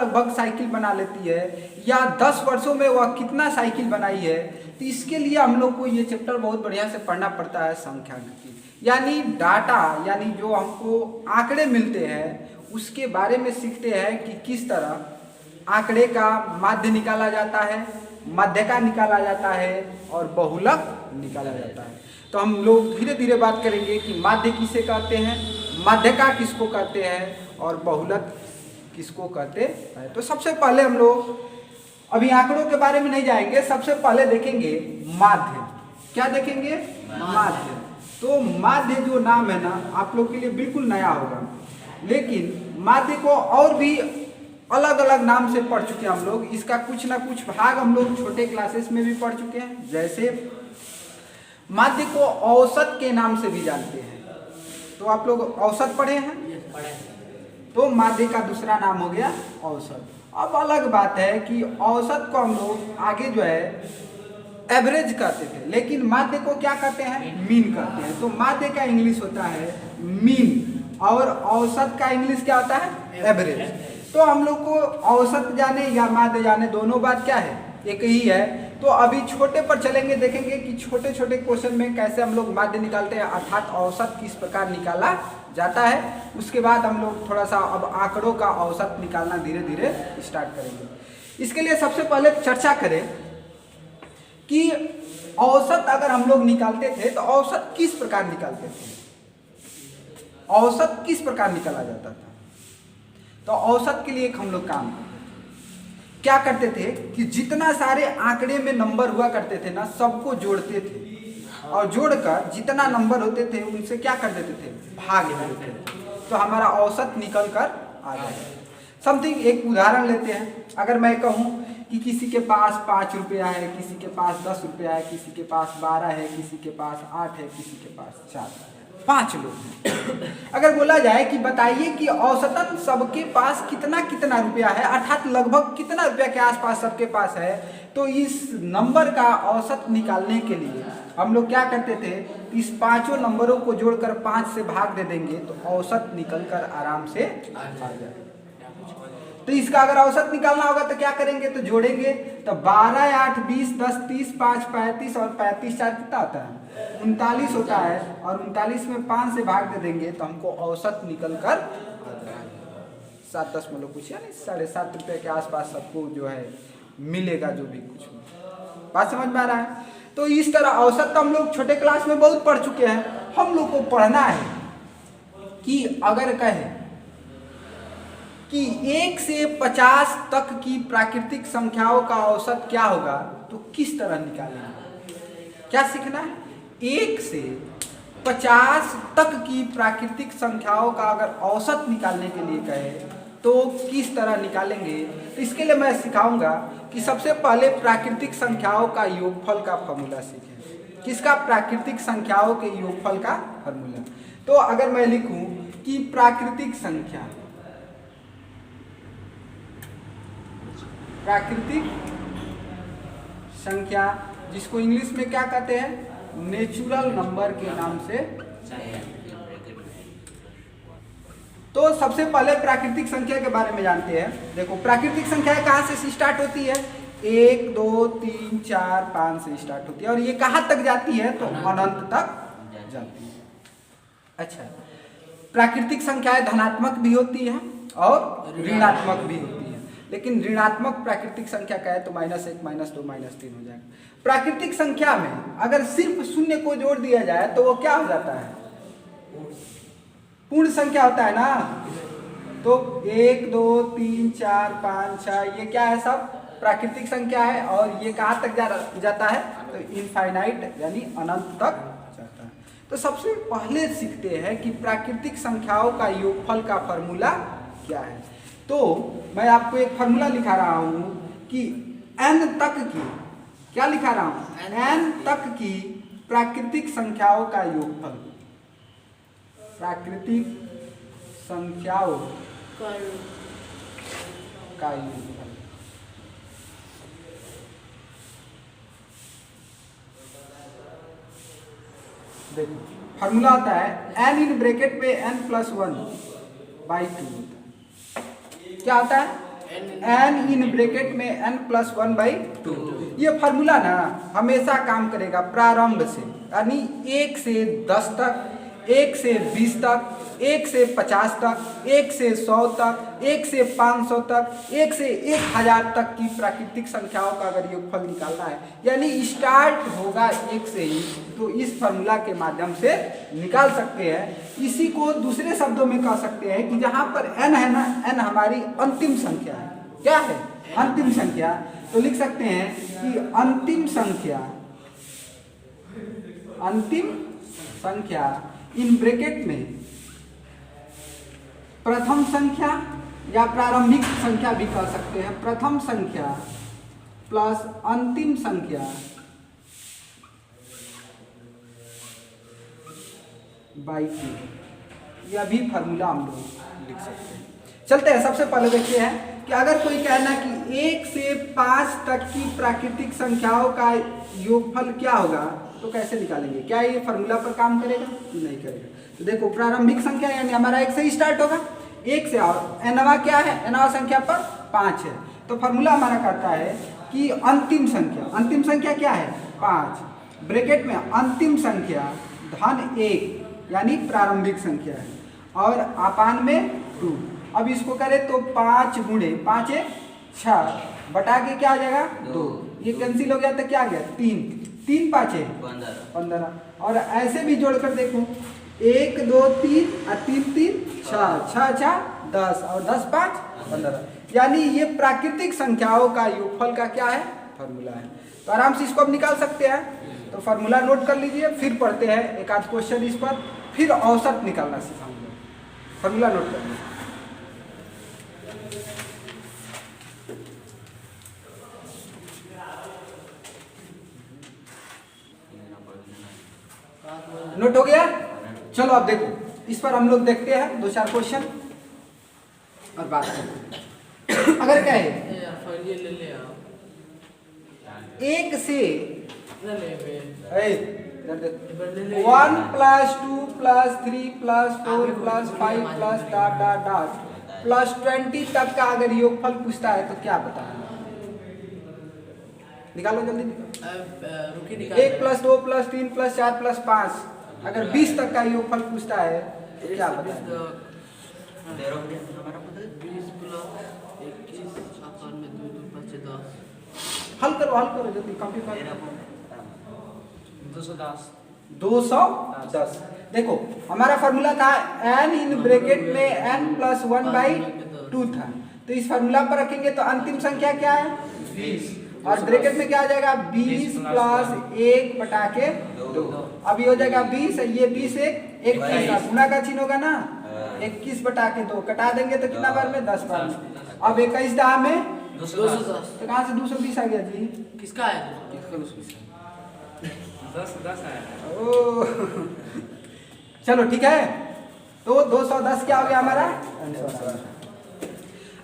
लगभग साइकिल बना लेती है, या 10 वर्षों में वह कितना साइकिल बनाई है। तो इसके लिए हम लोग को ये चैप्टर बहुत बढ़िया से पढ़ना पड़ता है सांख्यिकी, यानी डाटा, यानी जो हमको आंकड़े मिलते हैं उसके बारे में सीखते हैं कि किस तरह आंकड़े का माध्य निकाला जाता है, मध्यका निकाला जाता है और बहुलक निकाला जाता है। तो हम लोग धीरे धीरे बात करेंगे कि माध्य किसे कहते हैं, मध्यका किसको कहते हैं और बहुलक किसको कहते हैं। तो सबसे पहले हम लोग अभी आंकड़ों के बारे में नहीं जाएंगे, सबसे पहले देखेंगे माध्य। क्या देखेंगे? माध्य। तो माध्य जो नाम है ना, आप लोग के लिए बिल्कुल नया होगा, लेकिन माध्य को और भी अलग अलग नाम से पढ़ चुके हैं हम लोग। इसका कुछ ना कुछ भाग हम लोग छोटे क्लासेस में भी पढ़ चुके हैं। जैसे माध्य को औसत के नाम से भी जानते हैं। तो आप लोग औसत पढ़े हैं? तो माध्य का दूसरा नाम हो गया औसत। अब अलग बात है कि औसत को हम लोग आगे जो है एवरेज कहते थे, लेकिन माध्य को क्या कहते हैं? मीन कहते हैं। तो माध्य का इंग्लिश होता है मीन और औसत का इंग्लिश क्या होता है? एवरेज। तो हम लोग को औसत जाने या माध्य जाने दोनों बात क्या है? एक ही है। तो अभी छोटे पर चलेंगे, देखेंगे कि छोटे छोटे क्वेश्चन में कैसे हम लोग माध्य निकालते हैं, अर्थात औसत किस प्रकार निकाला जाता है। उसके बाद हम लोग थोड़ा सा अब आंकड़ों का औसत निकालना धीरे धीरे स्टार्ट करेंगे। इसके लिए सबसे पहले चर्चा करें कि औसत अगर हम लोग निकालते थे तो औसत किस प्रकार निकालते थे, औसत किस प्रकार निकाला जाता था। तो औसत के लिए एक हम लोग काम क्या करते थे कि जितना सारे आंकड़े में नंबर हुआ करते थे ना, सबको जोड़ते थे और जोड़कर जितना नंबर होते थे उनसे क्या कर देते थे? भाग देते थे। तो हमारा औसत निकल कर आ जाए। समथिंग एक उदाहरण लेते हैं। अगर मैं कहूँ कि किसी के पास 5 रुपया है, किसी के पास 10 रुपया है, किसी के पास 12 है, किसी के पास 8 है, किसी के पास 4 है, 5 लोग हैं। अगर बोला जाए कि बताइए कि औसतन सबके पास कितना कितना रुपया है, अर्थात लगभग कितना रुपया के आसपास सबके पास है, तो इस नंबर का औसत निकालने के लिए हम लोग क्या करते थे? इस 5 नंबरों को जोड़कर 5 से भाग दे देंगे तो औसत निकल कर आराम से आ जाए। तो इसका अगर औसत निकालना होगा तो क्या करेंगे? तो जोड़ेंगे। तो 12, 8, 20, 10, 30, 5, 35 और 35 4 कितना होता है? 39 होता है। और 39 में 5 से भाग दे देंगे तो हमको औसत निकल कर 7.10 कुछ, यानी 7.5 रुपये के आसपास सबको जो है मिलेगा, जो भी कुछ। बात समझ में आ रहा है? तो इस तरह औसत तो हम लोग छोटे क्लास में बहुत पढ़ चुके हैं। हम लोग को पढ़ना है कि अगर कहें कि 1 से 50 तक की प्राकृतिक संख्याओं का औसत क्या होगा, तो किस तरह निकालेंगे? क्या सीखना है? 1 से 50 तक की प्राकृतिक संख्याओं का अगर औसत निकालने के लिए कहे तो किस तरह निकालेंगे। तो इसके लिए मैं सिखाऊंगा कि सबसे पहले प्राकृतिक संख्याओं का योगफल का फॉर्मूला सीखें। किसका? प्राकृतिक संख्याओं के योगफल का फॉर्मूला। तो अगर मैं लिखूं कि प्राकृतिक संख्या, प्राकृतिक संख्या जिसको इंग्लिश में क्या कहते हैं? नेचुरल नंबर के नाम से। तो सबसे पहले प्राकृतिक संख्या के बारे में जानते हैं। देखो, प्राकृतिक संख्या कहाँ से स्टार्ट होती है? 1, 2, 3, 4, 5 से स्टार्ट होती है और ये कहाँ तक जाती है? तो अनंत तक जाती है। अच्छा, प्राकृतिक संख्याएं धनात्मक भी होती है और ऋणात्मक भी होती है, लेकिन ऋणात्मक प्राकृतिक संख्या का है तो -1, -2, -3 हो जाएगा। प्राकृतिक संख्या में अगर सिर्फ शून्य को जोड़ दिया जाए तो वो क्या हो जाता है? पूर्ण संख्या होता है ना। तो 1, 2, 3, 4, 5, 6 ये क्या है? सब प्राकृतिक संख्या है और ये कहाँ तक जाता है? तो इनफाइनाइट, यानी अनंत तक जाता है। तो सबसे पहले सीखते हैं कि प्राकृतिक संख्याओं का योगफल का फॉर्मूला क्या है। तो मैं आपको एक फॉर्मूला लिखा रहा हूं कि n तक की, क्या लिखा रहा हूं? n तक की प्राकृतिक संख्याओं का योगफल, प्राकृतिक संख्याओं का योगफल। देखो, फॉर्मूला आता है n इन ब्रैकेट में n+1/2 होता है। क्या होता है? n इन ब्रैकेट में n+1/2। ये फार्मूला ना हमेशा काम करेगा प्रारंभ से, यानी 1 से 10 तक, 1 से 20 तक, 1 से 50 तक, 1 से 100 तक, 1 से 500 तक, 1 से 1000 तक की प्राकृतिक संख्याओं का अगर योगफल निकालना है, यानी स्टार्ट होगा 1 से ही, तो इस फार्मूला के माध्यम से निकाल सकते हैं। इसी को दूसरे शब्दों में कह सकते हैं कि जहां पर n है ना, n हमारी अंतिम संख्या है। क्या है? अंतिम संख्या। तो लिख सकते हैं कि अंतिम संख्या इन ब्रैकेट में प्रथम संख्या या प्रारंभिक संख्या भी कह सकते हैं, प्रथम संख्या प्लस अंतिम संख्या बाई 2। यह भी फार्मूला हम लोग लिख सकते हैं। चलते हैं, सबसे पहले देखते हैं कि अगर कोई कहना कि 1 से 5 तक की प्राकृतिक संख्याओं का योगफल क्या होगा, तो कैसे निकालेंगे? क्या ये फार्मूला पर काम करेगा? नहीं करेगा। तो देखो, प्रारंभिक संख्या यानी हमारा 1 से ही स्टार्ट होगा, 1 से, और एनवा क्या है? एनवा संख्या पर 5 है, तो फार्मूला हमारा कहता है कि अंतिम संख्या क्या है? 5, ब्रैकेट में अंतिम संख्या धन 1 यानी प्रारंभिक संख्या है, और अपान में 2। अब इसको करें तो 5 गुणे 5 है 6, बटा के क्या आ जाएगा? 2। ये कैंसिल हो गया तो क्या आ गया? 3 5 है 15। और ऐसे भी जोड़कर देखो, 1 2 3 और 3 3 6, 6 6 10 और 10 5 15, यानी ये प्राकृतिक संख्याओं का योगफल का क्या है? फार्मूला है। तो आराम से इसको अब निकाल सकते हैं। तो फार्मूला नोट कर लीजिए, फिर पढ़ते हैं एक आध क्वेश्चन इस पर, फिर औसत निकालना सिखाऊंगा। फार्मूला नोट कर लीजिए। नोट हो गया? चलो अब देखो, इस पर हम लोग देखते हैं 2-4 क्वेश्चन और बात करते हैं। अगर कहे 1 से 1 + 2 + 3 + 4 + 5 + ... +20 तक का अगर योगफल पूछता है तो क्या बताना? निकालो जल्दी। 1 + 2 + 3 + 4 + 5 अगर 20 तक का योगफल पूछता है तो क्या बताएंगे? 20 हल करो जल्दी, कॉपी पर। 210। देखो, हमारा फार्मूला था n इन ब्रैकेट में n+1/2 था, तो इस फार्मूला पर रखेंगे तो अंतिम संख्या क्या है? 20, और ब्रैकेट में क्या आ जाएगा? 20 + 1 बटा के 2। अब ये हो जाएगा 20, ये 20 1 21, गुना का चिन्ह होगा ना, 21 बटा के 2 कटा देंगे तो कितना बार में? 10 बार में। अब 21 दाह में 210, तो कहाँ से 220 आ गया जी? किसका है? 10 आया। चलो ठीक है, तो 210 क्या हो गया हमारा?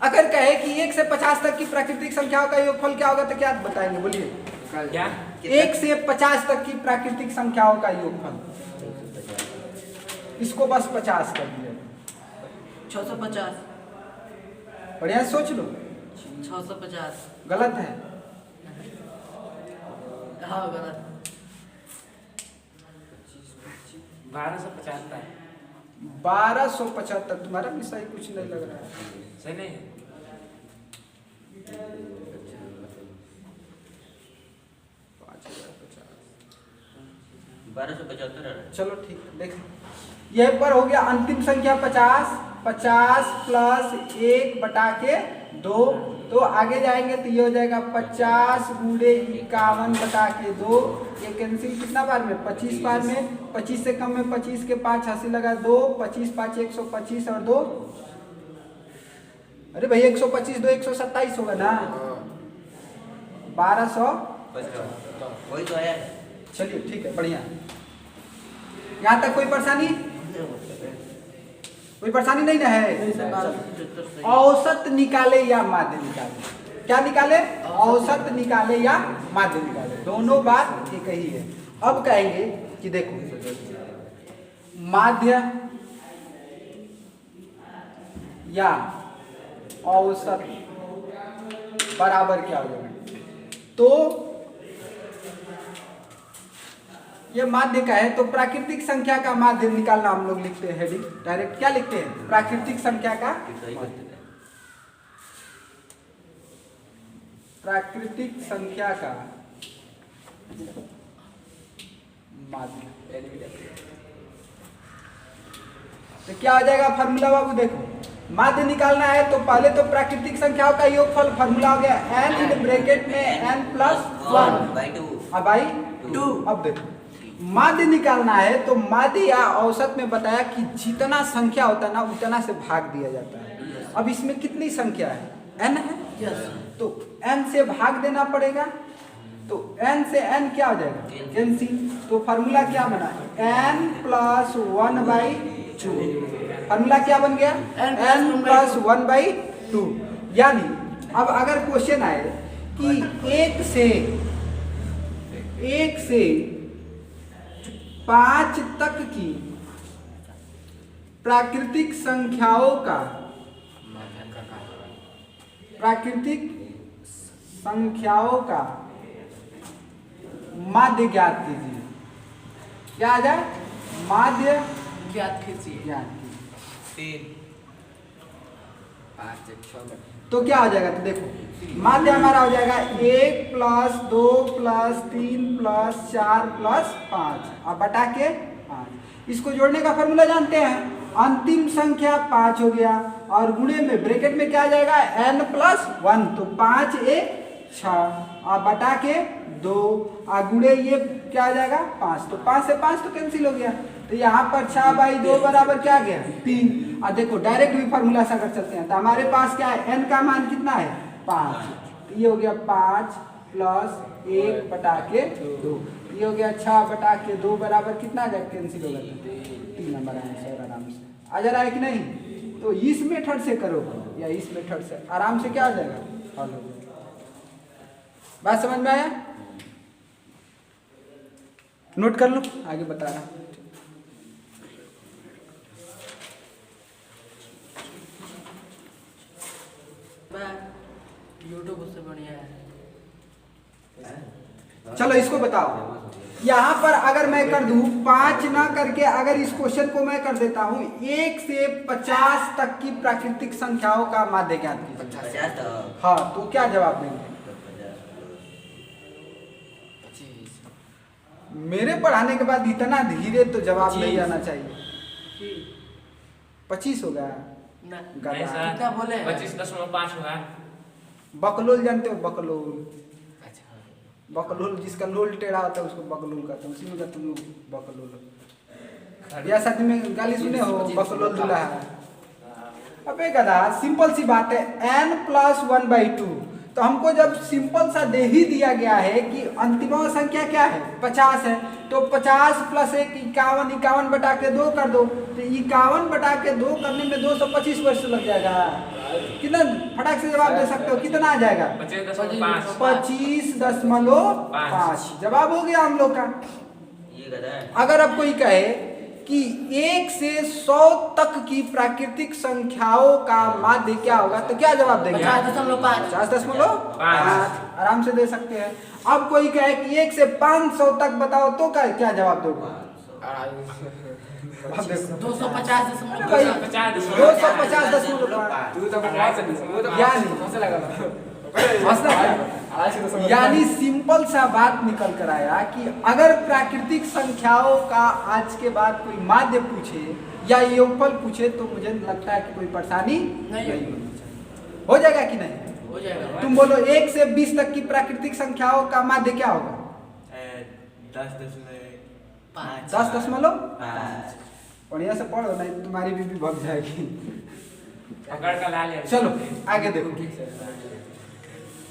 अगर कहे कि 1 से 50 तक की प्राकृतिक संख्याओं का योगफल क्या होगा तो क्या बताएंगे? बोलिए क्या? 1 से 50 तक की प्राकृतिक संख्याओं का योगफल, इसको बस 50 कर दिया। 650। बढ़िया सोच लो। 650 गलत है। हाँ गलत। 1275। 1275, तुम्हारा भी सही कुछ नहीं लग रहा है। सही नहीं है? 1275। चलो ठीक है, देख यह पर हो गया अंतिम संख्या 50 + 1 बटा के 2, तो आगे जाएंगे तो ये हो जाएगा 50 गुणे 51 बटा के 2। ये कैंसिल कितना बार में? 25 बार में। 25 से कम में 25 के 5 हंसी लगा 2, 25 5 125 और 2, अरे भाई 125 2 127 होगा ना, 1200। वही तो आया। चलिए ठीक है, बढ़िया। यहाँ तक कोई परेशानी नहीं ना है? औसत निकाले या माध्य निकाले? क्या निकाले? औसत निकाले या माध्य निकाले, दोनों बात एक ही है। अब कहेंगे कि देखो, माध्य या औसत बराबर क्या हो जाएगा। तो ये माध्य का है, तो प्राकृतिक संख्या का माध्य निकालना हम लोग लिखते हैं हेडिंग डायरेक्ट। क्या लिखते हैं? प्राकृतिक संख्या का प्राकृतिक संख्या का माध्य। तो क्या हो जाएगा फॉर्मूला बाबू? देखो, माध्य निकालना है तो पहले तो प्राकृतिक संख्याओं का योगफल फॉर्मूला हो गया n इन ब्रैकेट में n प्लस 1 अब बाई 2। अब देखो, माध्य निकालना है तो माध्य या औसत में बताया कि जितना संख्या होता है ना उतना से भाग दिया जाता है। अब इसमें कितनी संख्या है? n है। तो n से भाग देना पड़ेगा। तो n से n क्या हो जाएगा? NC। तो फॉर्मूला क्या बना? n plus 1/2। फॉर्मूला क्या बन गया? n plus 1/2। यानी अब अगर क्वेश्चन आए कि एक से 5 तक की प्राकृतिक संख्याओं का माध्य ज्ञात कीजिए। क्या आ जाए? माध्य ज्ञात कीजिए। 3 5 6 तो क्या हो जाएगा? तो देखो, माध्य हमारा हो जाएगा 1 प्लस 2 प्लस 3 प्लस 4 प्लस 5 अब बटा के 5। इसको जोड़ने का फॉर्मूला जानते हैं, अंतिम संख्या 5 हो गया और गुणे में ब्रैकेट में क्या आ जाएगा? n plus 1। तो 5 1 6 और बटा के 2 और गुणे ये क्या आ जाएगा? 5। तो 5 से 5 तो कैंसिल हो गया। तो यहाँ पर 6/2 बराबर क्या गया? 3। और देखो डायरेक्ट भी फॉर्मूला से अगर चलते हैं तो हमारे पास क्या है? n का मान कितना है? 5। तो ये हो गया 5 प्लस 1 बटा के 2। ये हो गया 6 बटा के 2 बराबर कितना आ जाएगा? कैंसिल होगा 3 नंबर आंसर आराम से आ जा रहा है कि नहीं? तो इस मेथड से करो या इस मेथड से आराम से क्या हो जाएगा? हल हो जाएगा। बात समझ में आया? नोट कर लो, आगे बता रहा हूं। यूट्यूब उससे बढ़िया है। चलो इसको बताओ, यहाँ पर अगर मैं कर दूं 5 ना करके अगर इस क्वेश्चन को मैं कर देता हूँ 1 से 50 तक की प्राकृतिक संख्याओं का माध्य ज्ञात कीजिए। हाँ, तो क्या जवाब देंगे? मेरे पढ़ाने के बाद इतना धीरे तो जवाब नहीं आना चाहिए। 25 हो गया ना कितना बोले? 25.5 होगा। बकलोल जानते हो? बकलोल, बकलोल जिसका लोल टेढ़ा होता है उसको बकलोल कहते हैं। उसी में तुम लोग बकलोल ब्याह शादी में गाली सुने हो? बकलोल दूल्हा है। अबे गधा, सिंपल सी बात है, n प्लस 1/2। तो हमको जब सिंपल सा दे ही दिया गया है कि अंतिम संख्या क्या है? 50 है। तो 50 प्लस 1 51, 51 बटा के 2 कर दो। तो 51 बटा के 2 करने में 225 वर्ष लग जाएगा। कितना फटाक से जवाब दे सकते हो? कितना आ जाएगा? 25.5 जवाब हो गया हम लोग का। अगर आप कोई कहे कि 1 से 100 तक की प्राकृतिक संख्याओं का माध्य क्या होगा तो क्या जवाब देंगे? 50.5 आराम से दे सकते हैं। अब कोई कहे कि 1 से 500 तक बताओ तो क्या जवाब दोगे? 250.5 यानी सिंपल सा बात निकल कर आया कि अगर प्राकृतिक संख्याओं का आज के बाद कोई माध्य पूछे या योगफल पूछे तो मुझे लगता है कि कोई परेशानी नहीं होनी चाहिए। हो जाएगा कि नहीं? हो जाएगा। तुम बोलो 1 से 20 तक की प्राकृतिक संख्याओं का माध्य क्या होगा? 10.5। बढ़िया से पढ़ो नहीं तो तुम्हारी बीबी भग जाएगी। चलो आगे देखो।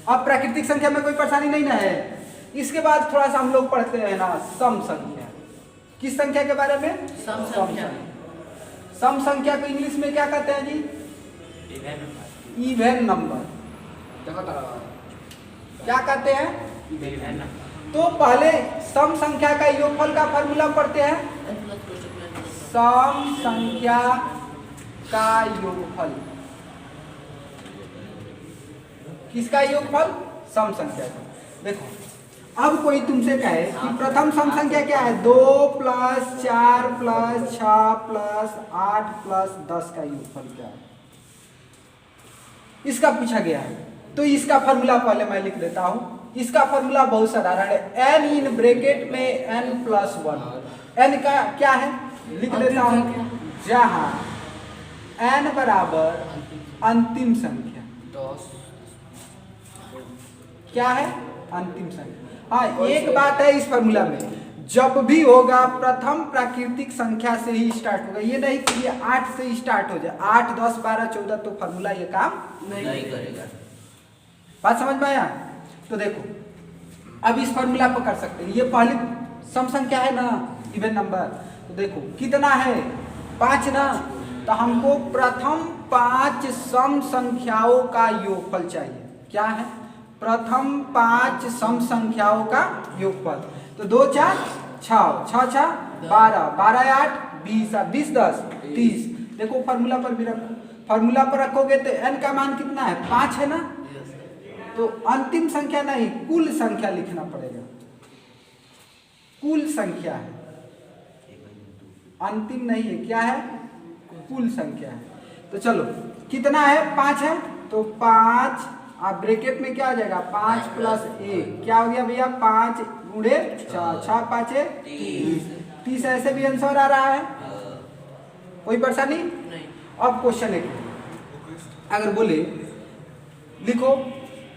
अब प्राकृतिक संख्या में कोई परेशानी नहीं ना है। इसके बाद थोड़ा सा हम लोग पढ़ते हैं ना सम संख्या। किस संख्या के बारे में? सम संख्या। सम संख्या को इंग्लिश में क्या कहते हैं जी? Even number. क्या कहते हैं? तो पहले सम संख्या का योगफल का फॉर्मूला पढ़ते हैं। सम संख्या का योगफल किसका योगफल? सम संख्या का। देखो अब कोई तुमसे कहे कि प्रथम सम संख्या क्या है? 2 + 4 + 6 + 8 + 10 का योगफल क्या है? इसका पूछा गया है। तो इसका फॉर्मूला पहले मैं लिख देता हूं। इसका फॉर्मूला बहुत साधारण है, n इन ब्रैकेट में n + 1। n का क्या है लिख देता हूं, जहां n बराबर अंतिम संख्या। 10 क्या है? अंतिम संख्या। हाँ, एक बात है इस फॉर्मूला में, जब भी होगा प्रथम प्राकृतिक संख्या से ही स्टार्ट होगा। ये नहीं कि ये 8 से स्टार्ट हो जाए, 8 10 12 14 तो फॉर्मूला ये काम नहीं करेगा। बात समझ में आया? तो देखो अब इस फॉर्मूला पर कर सकते हैं। ये पहली सम संख्या है ना, इवन नंबर। तो देखो कितना है? 5 ना। तो हमको प्रथम 5 सम संख्याओं का योगफल चाहिए। क्या है? प्रथम 5 सम संख्याओं का योगफल। तो 2 4 6 6 6 12 12 8 20 20 10 30। देखो फॉर्मूला पर भी रखो। फॉर्मूला पर रखोगे तो n का मान कितना है? 5 है ना। तो अंतिम संख्या नहीं, कुल संख्या लिखना पड़ेगा। कुल संख्या है, अंतिम नहीं है। क्या है? कुल संख्या है। तो चलो कितना है? 5 है। तो 5 आप ब्रैकेट में क्या आ जाएगा? 5 + 1 क्या हो गया भैया? 5 × 4 6 5 30। 30 ऐसे भी आंसर आ रहा है, कोई परेशानी नहीं। अब क्वेश्चन है, अगर बोले लिखो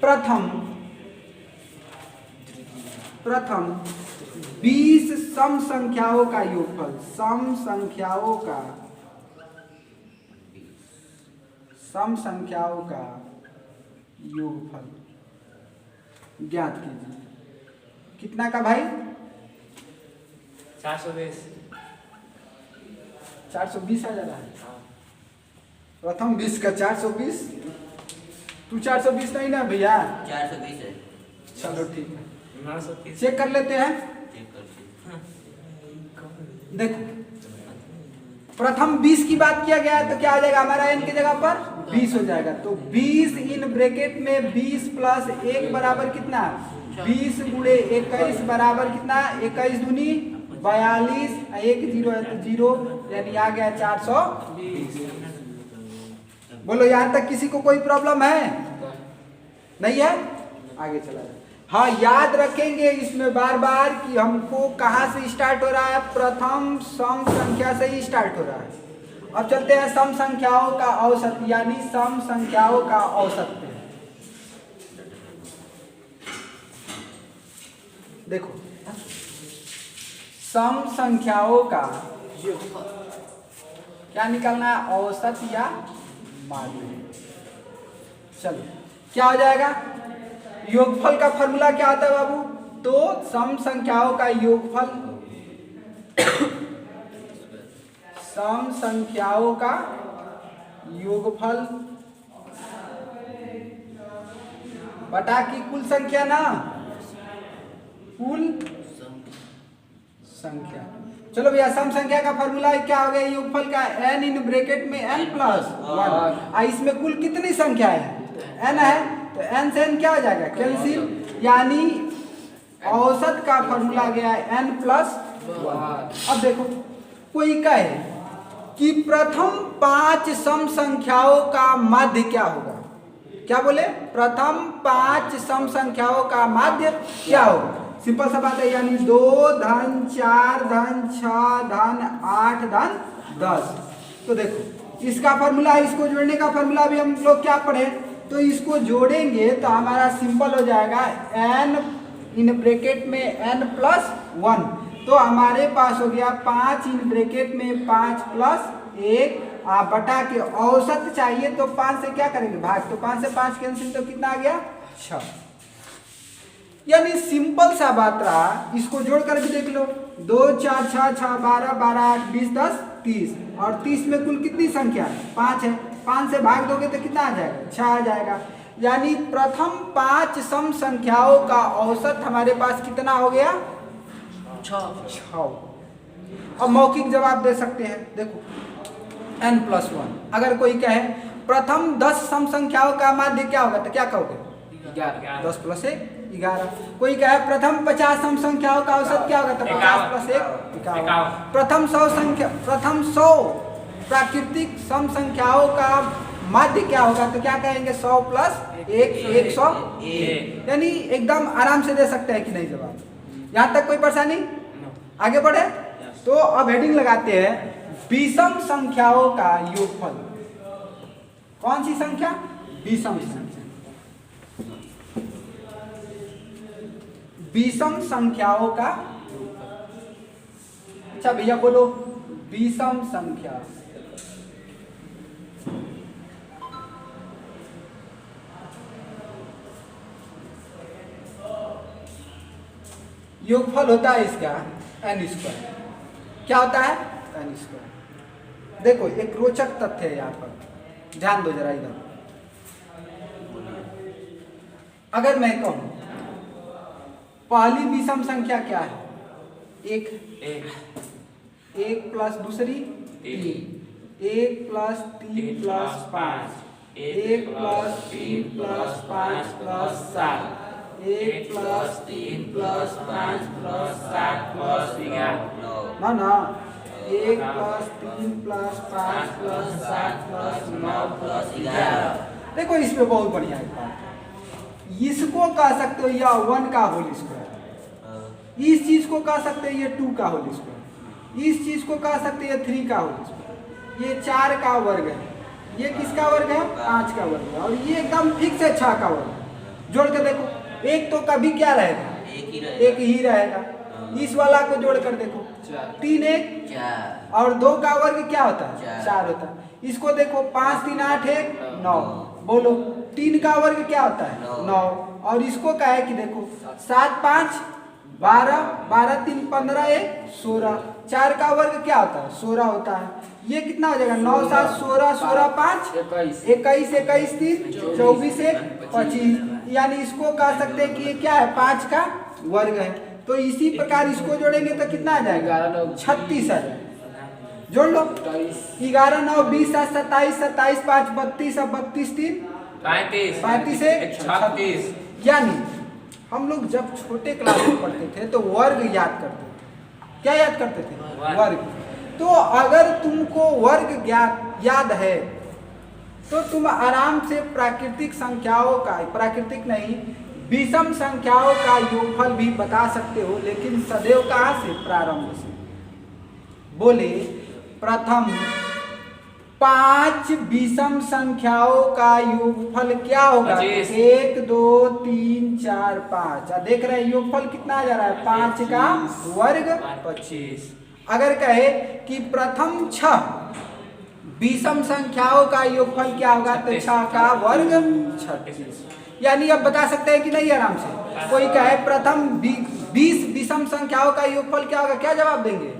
प्रथम 20 सम संख्याओं का योगफल। सम संख्याओं का योगफल ज्ञात कीजिए। कितना का भाई? 420 420 आ जा रहा है। प्रथम 20 का 420। तू 420 नहीं ना भैया? 420 है। चलो ठीक है, 930 चेक कर लेते हैं। चेक कर। देखो प्रथम 20 की बात किया गया तो क्या आ जाएगा हमारा? n की जगह पर 20 हो जाएगा। तो 20 इन ब्रैकेट में 20 + 1 बराबर कितना? 20 × 21 बराबर कितना? 21 दूनी 42, 1 0 है तो 0, यानी आ गया 420। बोलो यहाँ तक किसी को कोई प्रॉब्लम है? नहीं है? आगे चला जाए। हाँ, याद रखेंगे इसमें बार बार कि हमको कहाँ से स्टार्ट हो रहा है? प्रथम सम संख्या से ही स्टार्ट हो रहा है। अब चलते हैं सम संख्याओं का औसत, यानी सम संख्याओं का औसत पे। देखो सम संख्याओं का क्या निकालना है? औसत या माध्य। चलो क्या हो जाएगा? योगफल का फॉर्मूला क्या आता है बाबू? तो सम संख्याओं का योगफल सम संख्याओं का योगफल बटा की कुल संख्या ना, कुल संख्या। चलो भैया सम संख्या का फॉर्मूला क्या हो गया? योगफल का n इन ब्रैकेट में n + 1। इसमें कुल कितनी संख्या है? n है। तो n से n क्या हो जाएगा? कैंसिल, यानी औसत का फॉर्मूला गया है n + 1। अब देखो कोई कहे कि प्रथम 5 सम संख्याओं का माध्य क्या होगा? क्या बोले? प्रथम 5 सम संख्याओं का माध्य क्या होगा? सिंपल सा बात है, यानी 2 धन 4 धन 6 धन 8 धन 10। तो देखो इसका फॉर्मूला, इसको जोड़ने का फॉर्मूला भी हम लोग क्या पढ़े? तो इसको जोड़ेंगे तो हमारा सिंपल हो जाएगा n इन ब्रैकेट में n + 1। तो हमारे पास हो गया 5 इन ब्रैकेट में 5 + 1 बटा के औसत चाहिए। तो 5 से क्या करेंगे? भाग। तो 5 से 5 कैंसिल, तो कितना आ गया? 6। यानी सिंपल सा बात रहा। इसको जोड़ कर भी देख लो, 2 4 6 6 12 12 8 20 10 30। और 30 में कुल कितनी संख्या है? 5 है। 5 से भाग दोगे तो कितना आ जाएगा? 6 आ जाएगा। यानी प्रथम 5 सम संख्याओं का औसत हमारे पास कितना हो गया? 6। अब मौखिक जवाब दे सकते हैं। देखो n + 1। अगर कोई कहे प्रथम 10 सम संख्याओं का माध्य क्या होगा, तो क्या कहोगे? 11। 10 प्लस 1 11। कोई कहे प्रथम 50 सम संख्याओं का औसत क्या होगा, तो 50 प्लस 1 51। प्रथम 100 प्राकृतिक सम संख्याओं का माध्य क्या होगा, तो क्या कहेंगे 100 प्लस 1 101। यानी एकदम आराम से दे सकते हैं कि नहीं जवाब। यहाँ तक कोई परेशानी? आगे बढ़े तो अब हेडिंग लगाते हैं विषम संख्याओं का योगफल। कौन सी संख्या? विषम संख्या। विषम संख्याओं का, अच्छा भैया बोलो, विषम संख्या। योगफल होता है इसका n स्क्वायर। क्या होता है? n square. देखो एक रोचक तथ्य है यहाँ पर, ध्यान दो जरा इधर। अगर मैं कहूं पहली विषम संख्या क्या है? 1 प्लस दूसरी 3, 1 plus 3 plus 5, 1 plus 3 plus 5 plus 7, 1 plus 3 plus 5 plus 7 plus 11। ना 1 plus 3 plus 5 plus 7 plus 9 plus 11। देखो इसमें बहुत बढ़िया एक बात है, इसको कह सकते हो या 1 का होल स्क्वायर, इस चीज को कह सकते हैं ये 2 का होल स्क्वायर, इस चीज को कह सकते हैं 3 का होल स्क्वायर, ये 4 का वर्ग है, ये किसका वर्ग है? 5 का वर्ग है, और ये एकदम फिक्स है 6 का वर्ग। जोड़ के देखो, एक तो कभी क्या रहेगा? एक ही रहेगा। इस वाला को जोड़ कर देखो, 3 1 4 और 2 का वर्ग क्या होता है? 4 होता है। इसको देखो 5 3 8 1 9, बोलो 3 का वर्ग क्या होता है? 9। और इसको क्या है कि देखो 7 5 12, 12 3 15 1 16, 4 का वर्ग क्या होता है? 16 होता है। ये कितना हो जाएगा? 9 7 16, 16 5 21, 21 3 24 1 25। यानी इसको कह सकते हैं कि ये क्या है? 5 का वर्ग है। तो इसी प्रकार इसको जोड़ेंगे तो कितना आ जाएगा? 36 आ जाएगा। जोड़ लो, 11 9 20 7 27, 27 5 32, 32 3 35 1 36। यानी हम लोग जब छोटे क्लास में पढ़ते थे तो वर्ग याद करते थे। क्या याद करते थे? वर्ग। तो अगर तुमको वर्ग याद है तो तुम आराम से प्राकृतिक संख्याओं का, प्राकृतिक नहीं विषम संख्याओं का योगफल भी बता सकते हो, लेकिन सदैव कहाँ से? प्रारंभ से। बोले प्रथम 5 विषम संख्याओं का योगफल क्या होगा? 1 2 3 4 5। देख रहे हैं योगफल कितना आ जा रहा है? 5 का वर्ग 25। अगर कहे कि प्रथम 6 विषम संख्याओं का योगफल क्या होगा? तो 6 का वर्ग 36। यानी अब बता सकते हैं कि नहीं आराम से? कोई कहे प्रथम 20 विषम संख्याओं का योगफल क्या होगा? क्या जवाब देंगे?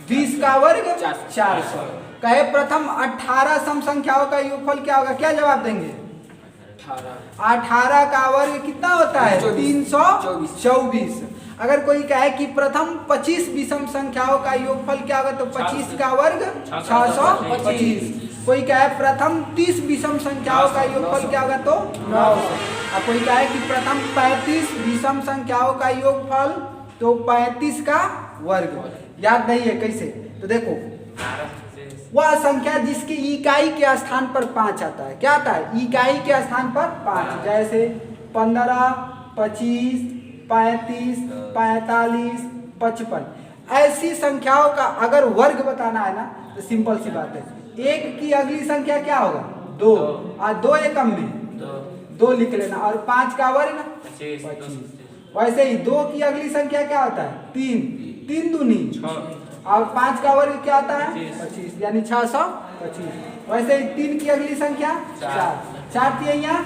20 का वर्ग 400। कहे प्रथम 18 सम संख्याओं का योगफल क्या होगा? क्या जवाब देंगे? 18 का वर्ग कितना होता है? 324। अगर कोई कहे कि प्रथम 25 विषम संख्याओं का योगफल क्या होगा? तो 25 का वर्ग 625। कोई कहे प्रथम 30 विषम संख्याओं का योगफल क्या होगा? तो 900। और कोई कहे कि प्रथम 35 विषम संख्याओं का योगफल तो 35 का वर्ग। याद नहीं है कैसे? तो देखो वह संख्या जिसकी इकाई के स्थान पर 5 आता है। क्या आता है? इकाई के स्थान पर 5। जैसे 15 25 35 45 55। ऐसी संख्याओं का अगर वर्ग बताना है ना तो सिंपल सी बात है, 1 की अगली संख्या क्या होगा? 2, और 2 एकम में 2 लिख लेना, और 5 का वर्ग 25। वैसे ही 2 की अगली संख्या क्या होता है? 3, 3 दूनी 6, और 5 का वर्ग क्या आता है? 25, यानी 625। वैसे ही 3 की अगली संख्या 4, 4 थी यहाँ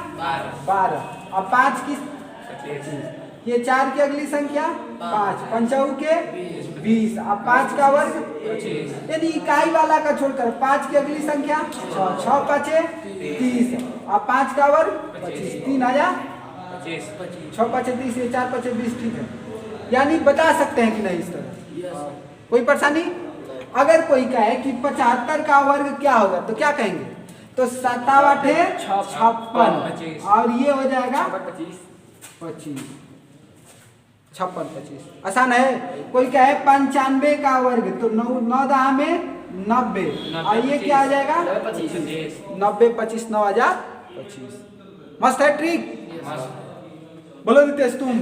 12, और 5 की 25। ये 4 की अगली संख्या 5, 5 के 20, अब 5 का वर्ग 25। यानी इकाई वाला का छोड़कर 5 की अगली संख्या 6, 6 5 30, अब 5 का वर्ग 25, 3 आया 6 5 30, 4 5 20। ठीक है, यानी बता सकते हैं कि नहीं इस तरह? कोई परेशानी? अगर कोई कहे कि 75 का वर्ग क्या होगा तो क्या कहेंगे? तो 7 आठे 56 25 और ये हो जाएगा 25 25 56 25 आसान है। कोई कहे 95 का वर्ग तो 9 दहा में 90 और ये क्या आ जाएगा 25 90 25 9,025। मस्त है ट्रिक। बोलो नितेश तुम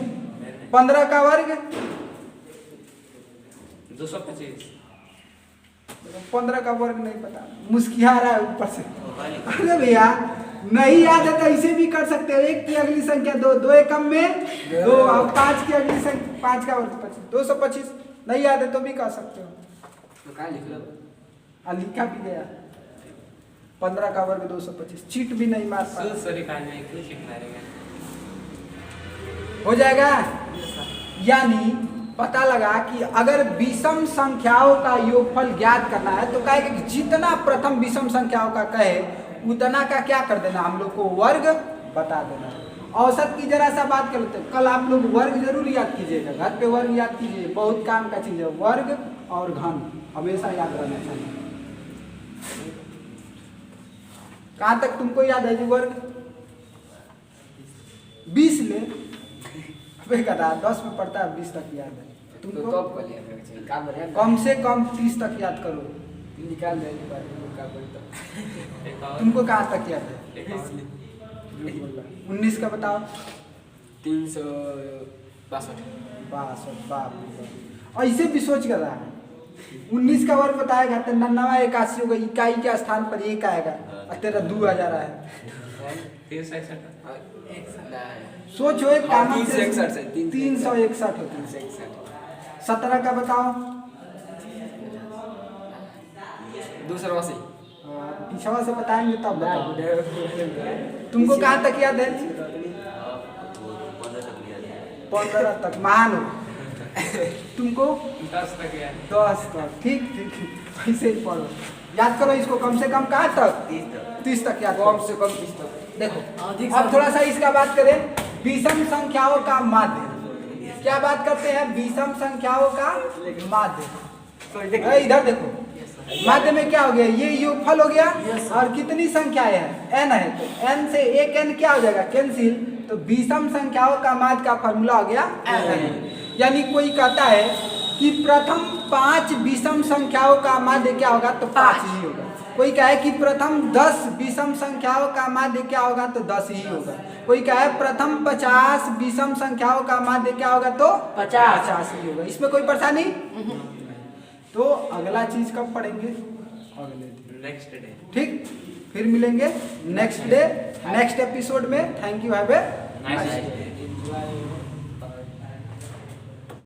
15 का वर्ग 225 15 का वर्ग नहीं पता, मुस्किया रहा है ऊपर से। अरे भैया नहीं याद है तो ऐसे भी कर सकते हो। 1 की अगली संख्या 2, 2 एकम में 2 और 5 की अगली संख्या 5 का वर्ग 25, 225 नहीं याद है तो भी कर सकते हो। तो क्या लिख लो लिखा भी गया 15 का वर्ग 225, चीट भी नहीं मार पा। सॉरी काल में क्यों सीखना रहेगा। हो जाएगा। यानी पता लगा कि अगर विषम संख्याओं का योगफल ज्ञात करना है तो कहे कि जितना प्रथम विषम संख्याओं का कहे उतना का क्या कर देना, हम लोग को वर्ग बता देना। औसत की जरा सा बात कर लेते हैं। कल आप लोग वर्ग जरूर याद कीजिएगा, घर पे वर्ग याद कीजिए, बहुत काम का चीज है। वर्ग और घन हमेशा याद रहना चाहिए। कहाँ तक तुमको याद है जी वर्ग? 20 ले कदा 10 में पढ़ता है 20 तक याद है तुमको। टॉप कर लिया मेरे से काम है कम से कम 30 तक याद करो। निकाल दे बात का बोलता तुमको कहाँ तक याद है? 19 का बताओ। 362 बाप रे बाप। ऐसे भी सोच कर रहा है 19 का वर्ग बताएगा तो 99 81 होगा, इकाई के स्थान पर 1 आएगा और तेरा 2000 है। 361 सोचो एक काम 361 से 361 होती है। 17 का बताओ। 280 पिछवा से बताएंगे तब बताओ। तुमको कहाँ तक याद है? 15 तक महान हो। तुमको 10 तक यार 10 तक। ठीक ठीक ऐसे ही पढ़ो, याद करो इसको कम से कम कहाँ तक? 30 तक याद करो। कम से कम 30 तक। देखो अब थोड़ा सा इसका बात करें, विषम संख्याओं का माध्य। क्या बात करते हैं? विषम संख्याओं का माध्य। इधर देखो, माध्य में क्या हो गया? ये योगफल हो गया और कितनी संख्याएं हैं? n है तो n से एक n क्या हो जाएगा? कैंसिल। तो विषम संख्याओं का माध्य का फॉर्मूला हो गया n। यानी कोई कहता है कि प्रथम 5 विषम संख्याओं का माध्य क्या होगा? तो 5 ही होगा। कोई कहे कि प्रथम 10 विषम संख्याओं का माध्य क्या होगा? तो 10 ही होगा। कोई कहे प्रथम 50 विषम संख्याओं का माध्य क्या होगा? तो 50 ही होगा। इसमें कोई परेशानी? तो अगला चीज कब पढ़ेंगे? अगले दिन। Next day. ठीक, फिर मिलेंगे नेक्स्ट डे नेक्स्ट एपिसोड में। Thank you, have a nice nice day. Day.